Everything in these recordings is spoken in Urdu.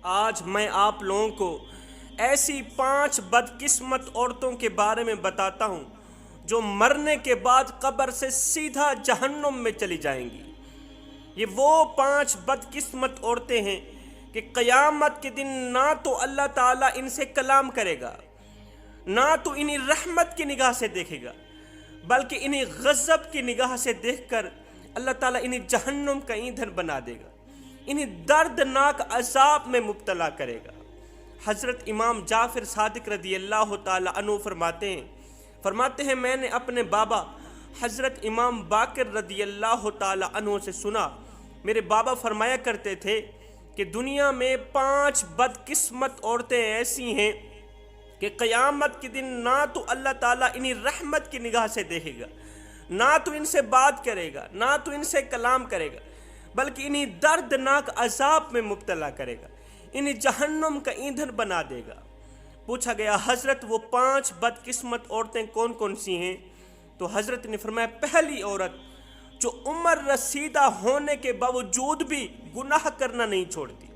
آج میں آپ لوگوں کو ایسی 5 بدقسمت عورتوں کے بارے میں بتاتا ہوں جو مرنے کے بعد قبر سے سیدھا جہنم میں چلی جائیں گی۔ یہ وہ 5 بدقسمت عورتیں ہیں کہ قیامت کے دن نہ تو اللہ تعالیٰ ان سے کلام کرے گا، نہ تو انہیں رحمت کی نگاہ سے دیکھے گا، بلکہ انہیں غضب کی نگاہ سے دیکھ کر اللہ تعالیٰ انہیں جہنم کا ایندھن بنا دے گا، انہیں دردناک عذاب میں مبتلا کرے گا۔ حضرت امام جعفر صادق رضی اللہ تعالیٰ عنہ فرماتے ہیں میں نے اپنے بابا حضرت امام باقر رضی اللہ تعالیٰ عنہ سے سنا، میرے بابا فرمایا کرتے تھے کہ دنیا میں 5 بدقسمت عورتیں ایسی ہیں کہ قیامت کے دن نہ تو اللہ تعالیٰ انہیں رحمت کی نگاہ سے دیکھے گا، نہ تو ان سے بات کرے گا، نہ تو ان سے کلام کرے گا، بلکہ انہیں دردناک عذاب میں مبتلا کرے گا، انہیں جہنم کا ایندھن بنا دے گا۔ پوچھا گیا حضرت وہ 5 بدقسمت عورتیں کون کون سی ہیں؟ تو حضرت نے فرمایا پہلی عورت جو عمر رسیدہ ہونے کے باوجود بھی گناہ کرنا نہیں چھوڑتی،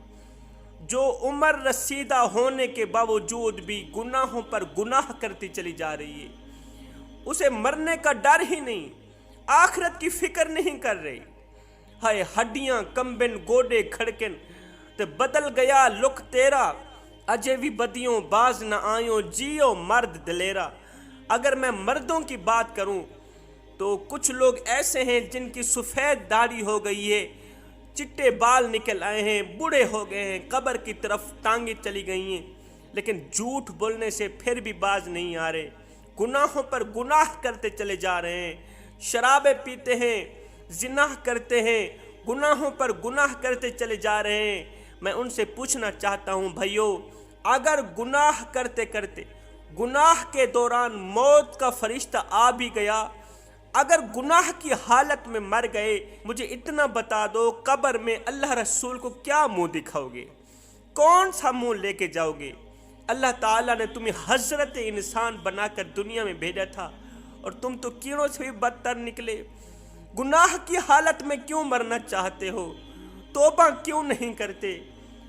جو عمر رسیدہ ہونے کے باوجود بھی گناہوں پر گناہ کرتی چلی جا رہی ہے، اسے مرنے کا ڈر ہی نہیں، آخرت کی فکر نہیں کر رہی۔ ہائے ہڈیاں کمبن گوڑے کھڑکن تے بدل گیا لک تیرا، اجے بھی بدیوں باز نہ آئیوں جیو مرد دلیرا۔ اگر میں مردوں کی بات کروں تو کچھ لوگ ایسے ہیں جن کی سفید داڑھی ہو گئی ہے، چٹے بال نکل آئے ہیں، بوڑھے ہو گئے ہیں، قبر کی طرف ٹانگیں چلی گئی ہیں، لیکن جھوٹ بولنے سے پھر بھی باز نہیں آ رہے، گناہوں پر گناہ کرتے چلے جا رہے ہیں، شرابیں پیتے ہیں، زنا کرتے ہیں، گناہوں پر گناہ کرتے چلے جا رہے ہیں۔ میں ان سے پوچھنا چاہتا ہوں بھائیو، اگر گناہ کرتے کرتے گناہ کے دوران موت کا فرشتہ آ بھی گیا، اگر گناہ کی حالت میں مر گئے، مجھے اتنا بتا دو قبر میں اللہ رسول کو کیا منہ دکھاؤ گے؟ کون سا منہ لے کے جاؤ گے؟ اللہ تعالیٰ نے تمہیں حضرت انسان بنا کر دنیا میں بھیجا تھا اور تم تو کیڑوں سے بھی بدتر نکلے۔ گناہ کی حالت میں کیوں مرنا چاہتے ہو؟ توبہ کیوں نہیں کرتے؟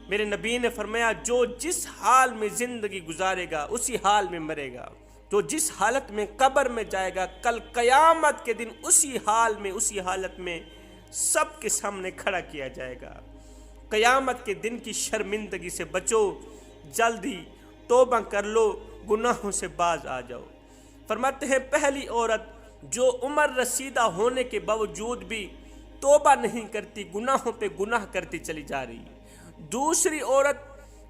میرے نبی نے فرمایا جو جس حال میں زندگی گزارے گا اسی حال میں مرے گا، جو جس حالت میں قبر میں جائے گا کل قیامت کے دن اسی حالت میں سب کے سامنے کھڑا کیا جائے گا۔ قیامت کے دن کی شرمندگی سے بچو، جلدی توبہ کر لو، گناہوں سے باز آ جاؤ۔ فرماتے ہیں پہلی عورت جو عمر رسیدہ ہونے کے باوجود بھی توبہ نہیں کرتی، گناہوں پہ گناہ کرتی چلی جا رہی ہے۔ دوسری عورت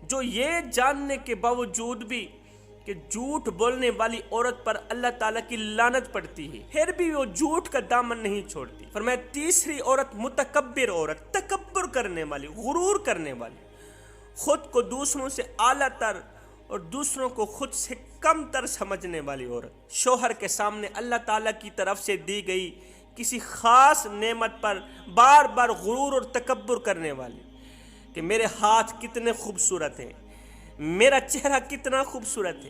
جو یہ جاننے کے باوجود بھی کہ جھوٹ بولنے والی عورت پر اللہ تعالیٰ کی لعنت پڑتی ہے، پھر بھی وہ جھوٹ کا دامن نہیں چھوڑتی۔ فرمایا تیسری عورت متکبر عورت، تکبر کرنے والی، غرور کرنے والی، خود کو دوسروں سے اعلیٰ تر اور دوسروں کو خود سے کم تر سمجھنے والی عورت، شوہر کے سامنے اللہ تعالیٰ کی طرف سے دی گئی کسی خاص نعمت پر بار بار غرور اور تکبر کرنے والی کہ میرے ہاتھ کتنے خوبصورت ہیں، میرا چہرہ کتنا خوبصورت ہے،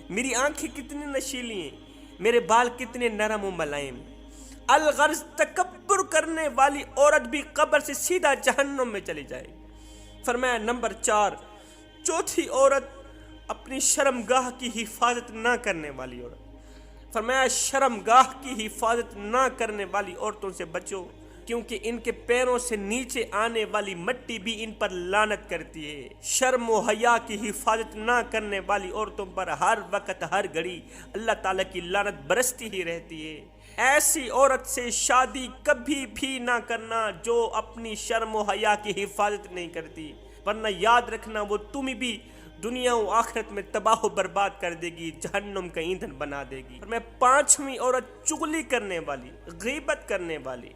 میری آنکھیں کتنی نشیلی ہیں، میرے بال کتنے نرم و ملائم ہیں۔ الغرض تکبر کرنے والی عورت بھی قبر سے سیدھا جہنم میں چلی جائے گی۔ فرمایا نمبر 4 چوتھی عورت اپنی شرمگاہ کی حفاظت نہ کرنے والی عورت۔ فرمایا شرمگاہ کی حفاظت نہ کرنے والی عورتوں سے بچو، کیونکہ ان کے پیروں سے نیچے آنے والی مٹی بھی ان پر لعنت کرتی ہے۔ شرم و حیا کی حفاظت نہ کرنے والی عورتوں پر ہر وقت ہر گھڑی اللہ تعالیٰ کی لعنت برستی ہی رہتی ہے۔ ایسی عورت سے شادی کبھی بھی نہ کرنا جو اپنی شرم و حیا کی حفاظت نہیں کرتی، ورنہ یاد رکھنا وہ تمہیں بھی دنیا و آخرت میں تباہ و برباد کر دے گی، جہنم کا ایندھن بنا دے گی۔ اور میں 5ویں عورت چغلی کرنے والی، غیبت کرنے والی،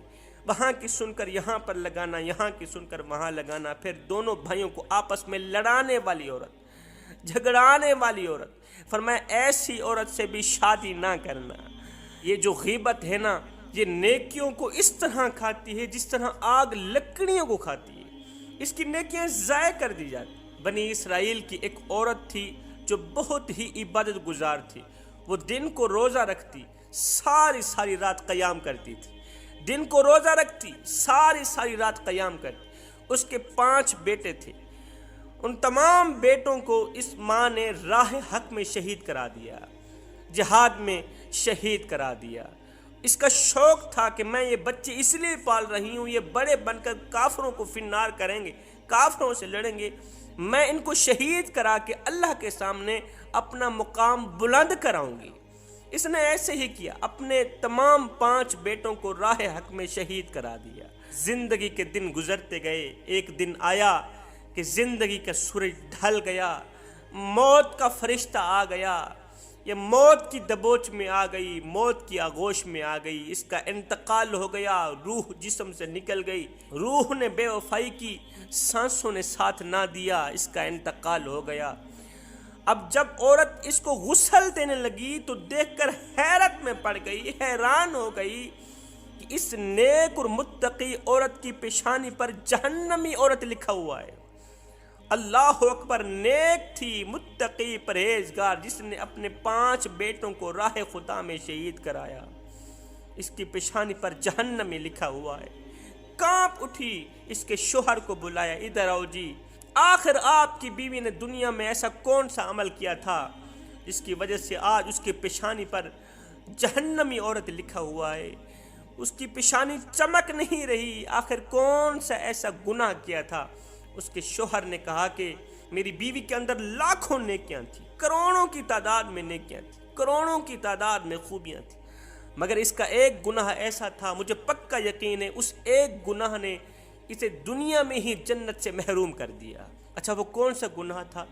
وہاں کی سن کر یہاں پر لگانا، یہاں کی سن کر وہاں لگانا، پھر دونوں بھائیوں کو آپس میں لڑانے والی عورت، جھگڑانے والی عورت۔ فرمایا ایسی عورت سے بھی شادی نہ کرنا۔ یہ جو غیبت ہے نا، یہ نیکیوں کو اس طرح کھاتی ہے جس طرح آگ لکڑیوں کو کھاتی ہے، اس کی نیکیاں ضائع کر دی جاتی۔ بنی اسرائیل کی ایک عورت تھی جو بہت ہی عبادت گزار تھی، وہ دن کو روزہ رکھتی، ساری رات قیام کرتی تھی، دن کو روزہ رکھتی، ساری رات قیام کرتی۔ اس کے 5 بیٹے تھے، ان تمام بیٹوں کو اس ماں نے راہ حق میں شہید کرا دیا، جہاد میں شہید کرا دیا۔ اس کا شوق تھا کہ میں یہ بچے اس لیے پال رہی ہوں، یہ بڑے بن کر کافروں کو فنار کریں گے، کافروں سے لڑیں گے، میں ان کو شہید کرا کے اللہ کے سامنے اپنا مقام بلند کراؤں گی۔ اس نے ایسے ہی کیا، اپنے تمام 5 بیٹوں کو راہ حق میں شہید کرا دیا۔ زندگی کے دن گزرتے گئے، ایک دن آیا کہ زندگی کا سورج ڈھل گیا، موت کا فرشتہ آ گیا، یہ موت کی دبوچ میں آ گئی، موت کی آغوش میں آ گئی، اس کا انتقال ہو گیا، روح جسم سے نکل گئی، روح نے بے وفائی کی، سانسوں نے ساتھ نہ دیا، اس کا انتقال ہو گیا۔ اب جب عورت اس کو غسل دینے لگی تو دیکھ کر حیرت میں پڑ گئی، حیران ہو گئی کہ اس نیک اور متقی عورت کی پیشانی پر جہنمی عورت لکھا ہوا ہے۔ اللہ اکبر، نیک تھی، متقی، پرہیزگار، جس نے اپنے 5 بیٹوں کو راہ خدا میں شہید کرایا، اس کی پیشانی پر جہنمی لکھا ہوا ہے۔ کانپ اٹھی، اس کے شوہر کو بلایا، ادھر آؤ جی، آخر آپ کی بیوی نے دنیا میں ایسا کون سا عمل کیا تھا جس کی وجہ سے آج اس کی پیشانی پر جہنمی عورت لکھا ہوا ہے، اس کی پیشانی چمک نہیں رہی، آخر کون سا ایسا گناہ کیا تھا؟ اس کے شوہر نے کہا کہ میری بیوی کے اندر لاکھوں نیکیاں تھیں، کروڑوں کی تعداد میں نیکیاں تھیں، کروڑوں کی تعداد میں خوبیاں تھیں، مگر اس کا ایک گناہ ایسا تھا، مجھے پکا یقین ہے اس ایک گناہ نے اسے دنیا میں ہی جنت سے محروم کر دیا۔ اچھا وہ کون سا گناہ تھا؟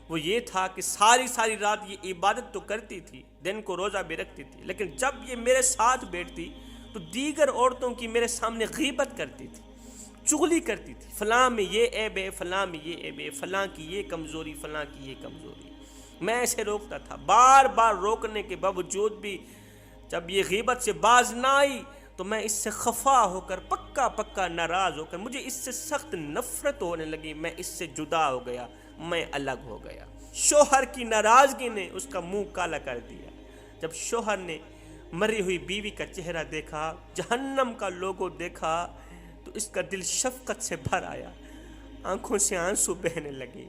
وہ یہ تھا کہ ساری رات یہ عبادت تو کرتی تھی، دن کو روزہ بھی رکھتی تھی، لیکن جب یہ میرے ساتھ بیٹھتی تو دیگر عورتوں کی میرے سامنے غیبت کرتی تھی، چغلی کرتی تھی، فلاں میں یہ عیب ہے، فلاں میں یہ عیب ہے، فلاں کی یہ کمزوری، فلاں کی یہ کمزوری۔ میں اسے روکتا تھا، بار بار روکنے کے باوجود بھی جب یہ غیبت سے باز نہ آئی تو میں اس سے خفا ہو کر پکا ناراض ہو کر مجھے اس سے سخت نفرت ہونے لگی، میں اس سے جدا ہو گیا، میں الگ ہو گیا۔ شوہر کی ناراضگی نے اس کا منہ کالا کر دیا۔ جب شوہر نے مری ہوئی بیوی کا چہرہ دیکھا، جہنم کا لوگو دیکھا تو اس کا دل شفقت سے بھر آیا، آنکھوں سے آنسو بہنے لگے،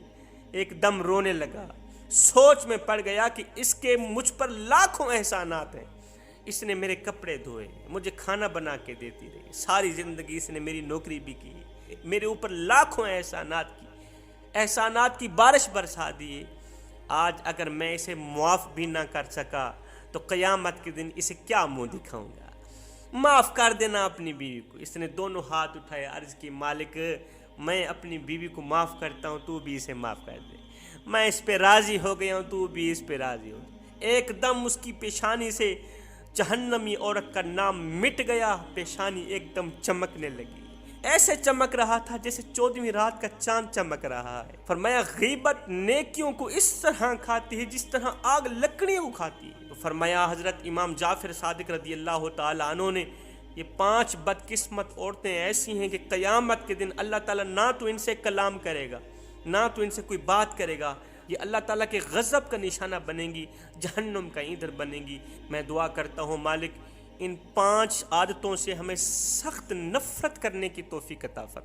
ایک دم رونے لگا، سوچ میں پڑ گیا کہ اس کے مجھ پر لاکھوں احسانات ہیں، اس نے میرے کپڑے دھوئے، مجھے کھانا بنا کے دیتی رہی، ساری زندگی اس نے میری نوکری بھی کی، میرے اوپر لاکھوں احسانات کی بارش برسا دیے۔ آج اگر میں اسے معاف بھی نہ کر سکا تو قیامت کے دن اسے کیا منہ دکھاؤں گا؟ معاف کر دینا اپنی بیوی کو۔ اس نے دونوں ہاتھ اٹھائے، عرض کی مالک میں اپنی بیوی کو معاف کرتا ہوں، تو بھی اسے معاف کر دے، میں اس پہ راضی ہو گیا ہوں، تو بھی اس پہ راضی ہو۔ ایک دم اس کی پیشانی سے جہنمی عورت کا نام مٹ گیا، پیشانی ایک دم چمکنے لگی، ایسے چمک رہا تھا جیسے 14ویں رات کا چاند چمک رہا ہے۔ فرمایا غیبت نیکیوں کو اس طرح کھاتی ہے جس طرح آگ لکڑیوں کو کھاتی ہے۔ تو فرمایا حضرت امام جعفر صادق رضی اللہ تعالی عنہ نے یہ 5 بدقسمت عورتیں ایسی ہیں کہ قیامت کے دن اللہ تعالیٰ نہ تو ان سے کلام کرے گا، نہ تو ان سے کوئی بات کرے گا، یہ اللہ تعالیٰ کے غضب کا نشانہ بنیں گی، جہنم کا ایندھن بنیں گی۔ میں دعا کرتا ہوں مالک ان 5 عادتوں سے ہمیں سخت نفرت کرنے کی توفیق عطا فرما۔